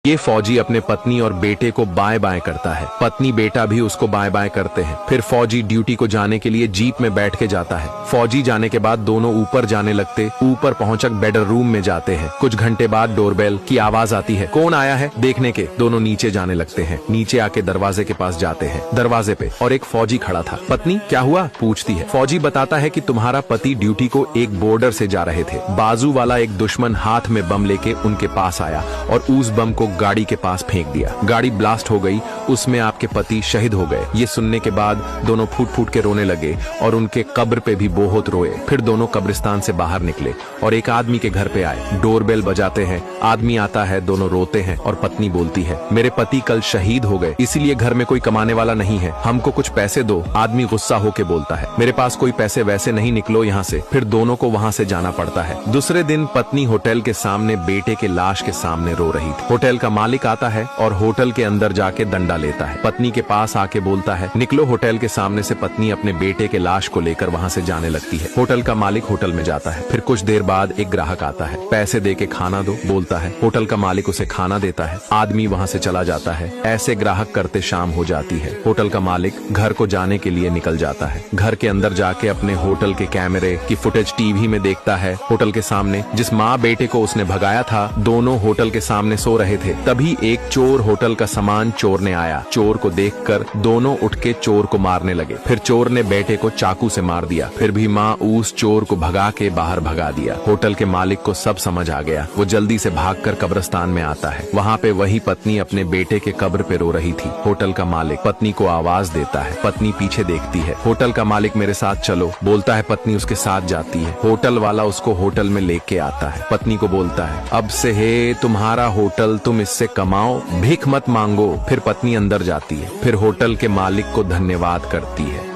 ये फौजी अपने पत्नी और बेटे को बाएं बाएं करता है। पत्नी बेटा भी उसको बाएं बाएं करते हैं। फिर फौजी ड्यूटी को जाने के लिए जीप में बैठ के जाता है। फौजी जाने के बाद दोनों ऊपर जाने लगते। ऊपर पहुंचक बेडरूम में जाते हैं। कुछ घंटे बाद डोरबेल की आवाज आती है। कौन आया है देखने के। दोनों नीचे जाने लगते हैं। नीचे आके दरवाजे के पास जाते हैं। दरवाजे पे और एक फौजी खड़ा था। पत्नी क्या हुआ पूछती है। फौजी बताता है कि तुम्हारा पति ड्यूटी को एक बॉर्डर से जा रहे थे। बाजू वाला एक दुश्मन हाथ में बम लेके उनके पास आया और उस बम को गाड़ी के पास फेंक दिया। गाड़ी ब्लास्ट हो गई। उसमें आपके पति शहीद हो गए। ये सुनने के बाद दोनों फूट फूट के रोने लगे और उनके कब्र पे भी बहुत रोए। फिर दोनों कब्रिस्तान से बाहर निकले और एक आदमी के घर पे आए। डोरबेल बजाते हैं। आदमी आता है। दोनों रोते हैं और पत्नी बोलती है, मेरे पति कल शहीद हो गए, इसीलिए घर में कोई कमाने वाला नहीं है, हमको कुछ पैसे दो। आदमी गुस्सा होके बोलता है, मेरे पास कोई पैसे वैसे नहीं, निकलो यहाँ से। फिर दोनों को वहाँ से जाना पड़ता है। दूसरे दिन पत्नी होटल के सामने बेटे के लाश के सामने रो रही थी। होटल का मालिक आता है और होटल के अंदर जाके डंडा लेता है। पत्नी के पास आके बोलता है, निकलो होटल के सामने से। पत्नी अपने बेटे के लाश को लेकर वहाँ से जाने लगती है। होटल का मालिक होटल में जाता है। फिर कुछ देर बाद एक ग्राहक आता है। पैसे दे के खाना दो बोलता है। होटल का मालिक उसे खाना देता है। आदमी वहाँ से चला जाता है। ऐसे ग्राहक करते शाम हो जाती है। होटल का मालिक घर को जाने के लिए निकल जाता है। घर के अंदर जाके अपने होटल के कैमरे की फुटेज टीवी में देखता है। होटल के सामने जिस माँ बेटे को उसने भगाया था, दोनों होटल के सामने सो रहे थे। तभी एक चोर होटल का सामान चोरने आया। चोर को देखकर दोनों उठ के चोर को मारने लगे। फिर चोर ने बेटे को चाकू से मार दिया। फिर भी माँ उस चोर को भगा के बाहर भगा दिया। होटल के मालिक को सब समझ आ गया। वो जल्दी से भागकर कब्रिस्तान में आता है। वहाँ पे वही पत्नी अपने बेटे के कब्र पे रो रही थी। होटल का मालिक पत्नी को आवाज देता है। पत्नी पीछे देखती है। होटल का मालिक, मेरे साथ चलो बोलता है। पत्नी उसके साथ जाती है। होटल वाला उसको होटल में लेके आता है। पत्नी को बोलता है, अब से है तुम्हारा होटल, तुम इससे कमाओ, भीख मत मांगो। फिर पत्नी अंदर जाती है। फिर होटल के मालिक को धन्यवाद करती है।